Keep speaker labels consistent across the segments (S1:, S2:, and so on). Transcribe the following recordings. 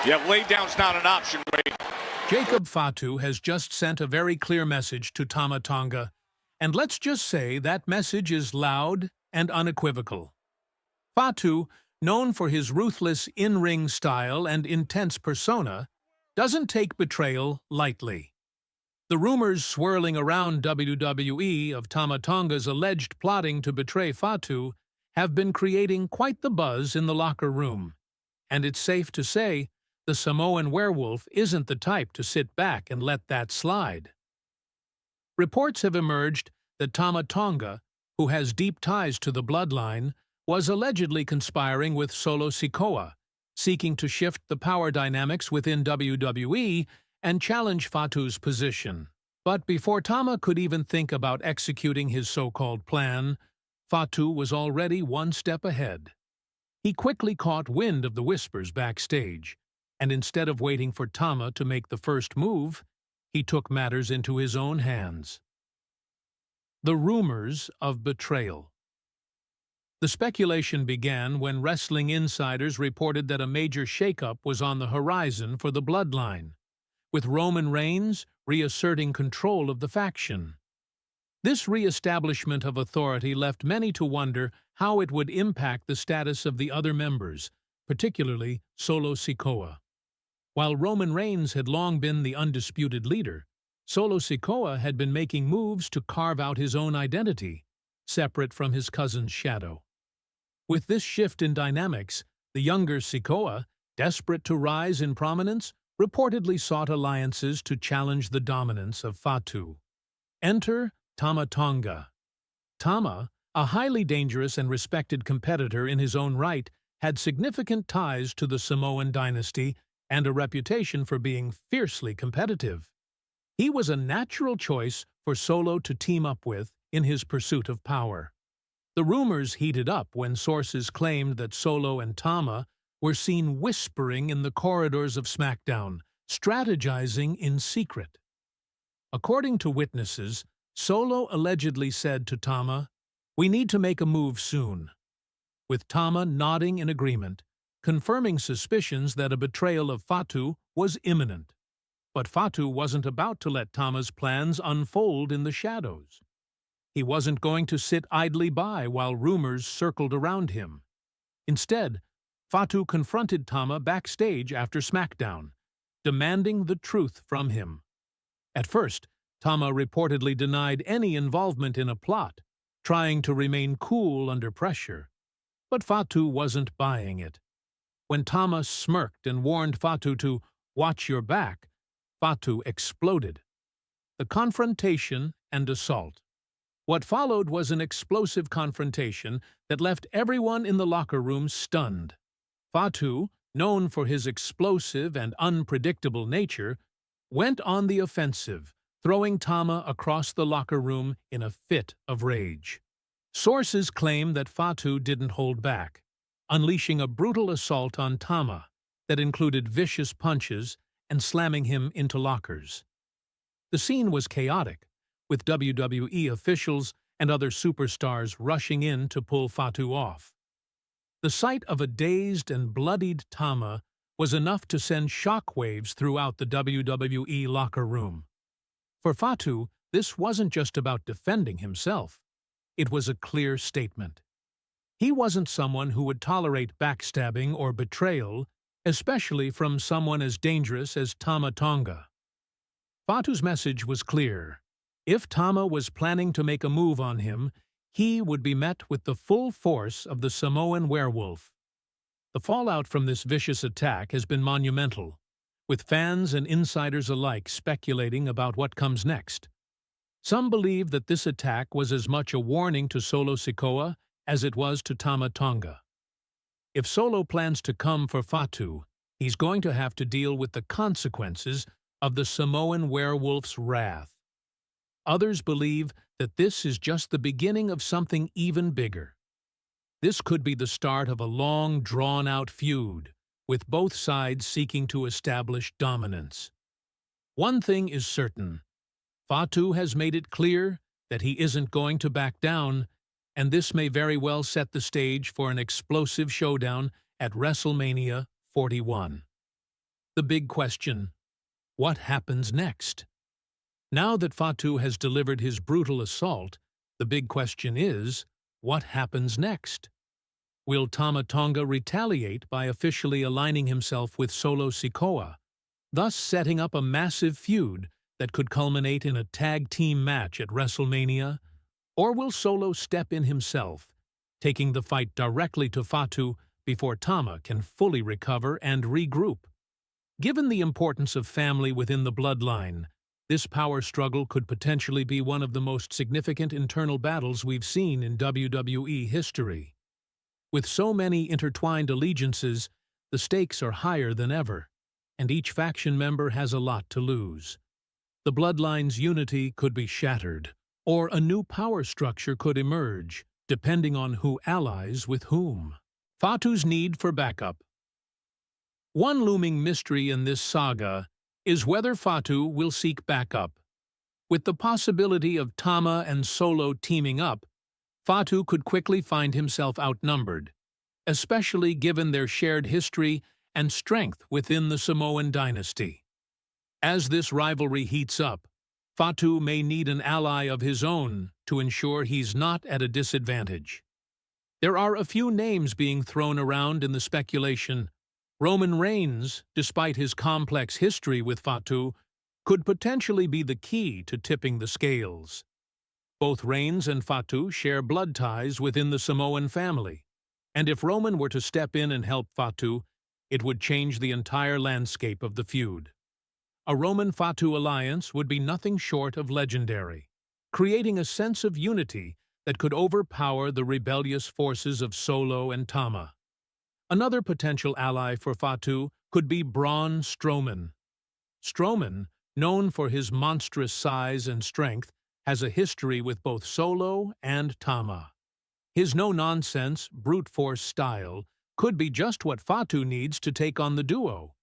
S1: Yeah, lay down's not an option, Ray.
S2: Jacob Fatu has just sent a very clear message to Tama Tonga, and let's just say that message is loud and unequivocal. Fatu, known for his ruthless in-ring style and intense persona, doesn't take betrayal lightly. The rumors swirling around WWE of Tama Tonga's alleged plotting to betray Fatu have been creating quite the buzz in the locker room, and it's safe to say the Samoan werewolf isn't the type to sit back and let that slide. Reports have emerged that Tama Tonga, who has deep ties to the Bloodline, was allegedly conspiring with Solo Sikoa, seeking to shift the power dynamics within WWE and challenge Fatu's position. But before Tama could even think about executing his so-called plan, Fatu was already one step ahead. He quickly caught wind of the whispers backstage, and instead of waiting for Tama to make the first move, he took matters into his own hands. The rumors of betrayal. The speculation began when wrestling insiders reported that a major shakeup was on the horizon for the Bloodline, with Roman Reigns reasserting control of the faction. This re-establishment of authority left many to wonder how it would impact the status of the other members, particularly Solo Sikoa. While Roman Reigns had long been the undisputed leader, Solo Sikoa had been making moves to carve out his own identity, separate from his cousin's shadow. With this shift in dynamics, the younger Sikoa, desperate to rise in prominence, reportedly sought alliances to challenge the dominance of Fatu. Enter Tama Tonga. Tama, a highly dangerous and respected competitor in his own right, had significant ties to the Samoan dynasty and a reputation for being fiercely competitive. He was a natural choice for Solo to team up with in his pursuit of power. The rumors heated up when sources claimed that Solo and Tama were seen whispering in the corridors of SmackDown, strategizing in secret. According to witnesses, Solo allegedly said to Tama, "We need to make a move soon," with Tama nodding in agreement, confirming suspicions that a betrayal of Fatu was imminent. But Fatu wasn't about to let Tama's plans unfold in the shadows. He wasn't going to sit idly by while rumors circled around him. Instead, Fatu confronted Tama backstage after SmackDown, demanding the truth from him. At first, Tama reportedly denied any involvement in a plot, trying to remain cool under pressure. But Fatu wasn't buying it. When Tama smirked and warned Fatu to watch your back, Fatu exploded. The confrontation and assault. What followed was an explosive confrontation that left everyone in the locker room stunned. Fatu, known for his explosive and unpredictable nature, went on the offensive, throwing Tama across the locker room in a fit of rage. Sources claim that Fatu didn't hold back, unleashing a brutal assault on Tama that included vicious punches and slamming him into lockers. The scene was chaotic, with WWE officials and other superstars rushing in to pull Fatu off. The sight of a dazed and bloodied Tama was enough to send shockwaves throughout the WWE locker room. For Fatu, this wasn't just about defending himself. It was a clear statement. He wasn't someone who would tolerate backstabbing or betrayal, especially from someone as dangerous as Tama Tonga. Fatu's message was clear. If Tama was planning to make a move on him, he would be met with the full force of the Samoan werewolf. The fallout from this vicious attack has been monumental, with fans and insiders alike speculating about what comes next. Some believe that this attack was as much a warning to Solo Sikoa as it was to Tama Tonga. If Solo plans to come for Fatu, he's going to have to deal with the consequences of the Samoan werewolf's wrath. Others believe that this is just the beginning of something even bigger. This could be the start of a long, drawn-out feud, with both sides seeking to establish dominance. One thing is certain. Fatu has made it clear that he isn't going to back down, and this may very well set the stage for an explosive showdown at WrestleMania 41. the big question: what happens next? Now that Fatu has delivered his brutal assault, the big question is, what happens next? Will Tama Tonga retaliate by officially aligning himself with Solo Sikoa, thus setting up a massive feud that could culminate in a tag team match at WrestleMania? Or will Solo step in himself, taking the fight directly to Fatu before Tama can fully recover and regroup? Given the importance of family within the bloodline, this power struggle could potentially be one of the most significant internal battles we've seen in WWE history. With so many intertwined allegiances, the stakes are higher than ever, and each faction member has a lot to lose. The bloodline's unity could be shattered, or a new power structure could emerge, depending on who allies with whom. Fatu's need for backup. One looming mystery in this saga is whether Fatu will seek backup. With the possibility of Tama and Solo teaming up, Fatu could quickly find himself outnumbered, especially given their shared history and strength within the Samoan dynasty. As this rivalry heats up, Fatu may need an ally of his own to ensure he's not at a disadvantage. There are a few names being thrown around in the speculation. Roman Reigns, despite his complex history with Fatu, could potentially be the key to tipping the scales. Both Reigns and Fatu share blood ties within the Samoan family, and if Roman were to step in and help Fatu, it would change the entire landscape of the feud. A Roman-Fatu alliance would be nothing short of legendary, creating a sense of unity that could overpower the rebellious forces of Solo and Tama. Another potential ally for Fatu could be Braun Strowman. Strowman, known for his monstrous size and strength, has a history with both Solo and Tama. His no-nonsense, brute-force style could be just what Fatu needs to take on the duo.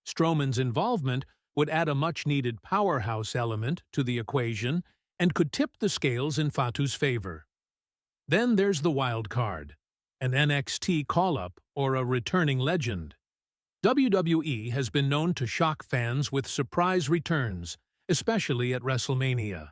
S2: Strowman's involvement would add a much-needed powerhouse element to the equation and could tip the scales in Fatu's favor. Then there's the wild card, an NXT call-up or a returning legend. WWE has been known to shock fans with surprise returns, especially at WrestleMania.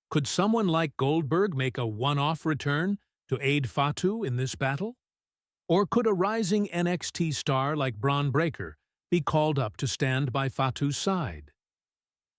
S2: Could someone like Goldberg make a one-off return to aid Fatu in this battle? Or could a rising NXT star like Braun Breaker be called up to stand by Fatu's side?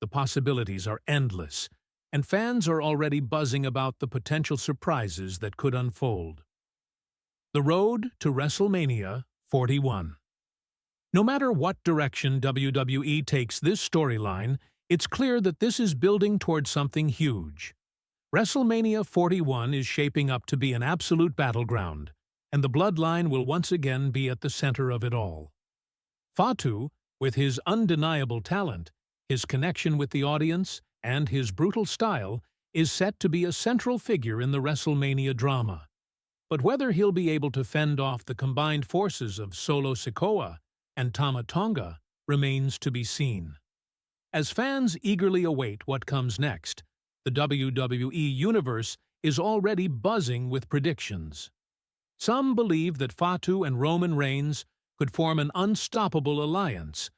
S2: The possibilities are endless, and fans are already buzzing about the potential surprises that could unfold. The road to WrestleMania 41. No matter what direction WWE takes this storyline, it's clear that this is building towards something huge. WrestleMania 41 is shaping up to be an absolute battleground, and the bloodline will once again be at the center of it all. Fatu, with his undeniable talent, his connection with the audience, and his brutal style, is set to be a central figure in the WrestleMania drama. But whether he'll be able to fend off the combined forces of Solo Sikoa and Tama Tonga remains to be seen. As fans eagerly await what comes next, the WWE Universe is already buzzing with predictions. Some believe that Fatu and Roman Reigns could form an unstoppable alliance,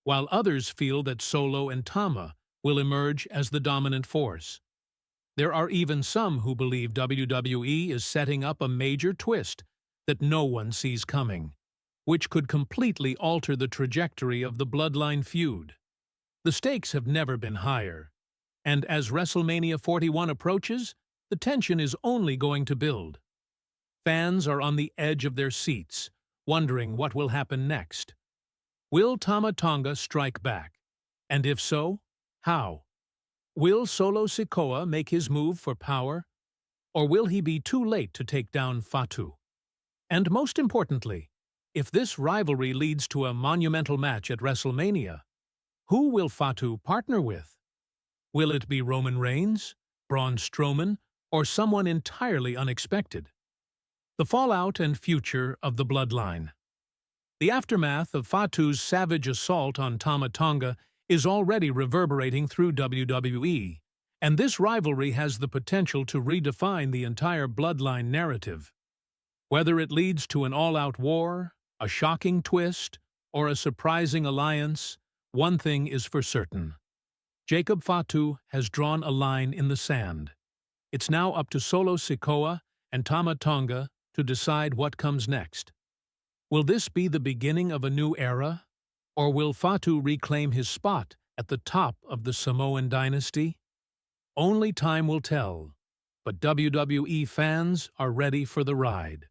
S2: while others feel that Solo and Tama will emerge as the dominant force. There are even some who believe WWE is setting up a major twist that no one sees coming, which could completely alter the trajectory of the Bloodline feud. The stakes have never been higher, and as WrestleMania 41 approaches, the tension is only going to build. Fans are on the edge of their seats, wondering what will happen next. Will Tama Tonga strike back? And if so, how? Will Solo Sikoa make his move for power? Or will he be too late to take down Fatu? And most importantly, if this rivalry leads to a monumental match at WrestleMania, who will Fatu partner with? Will it be Roman Reigns, Braun Strowman, or someone entirely unexpected? The fallout and future of the Bloodline. The aftermath of Fatu's savage assault on Tama Tonga is already reverberating through WWE, and this rivalry has the potential to redefine the entire Bloodline narrative. Whether it leads to an all-out war, a shocking twist, or a surprising alliance, one thing is for certain. Jacob Fatu has drawn a line in the sand. It's now up to Solo Sikoa and Tama Tonga to decide what comes next. Will this be the beginning of a new era? Or will Fatu reclaim his spot at the top of the Samoan dynasty? Only time will tell, but WWE fans are ready for the ride.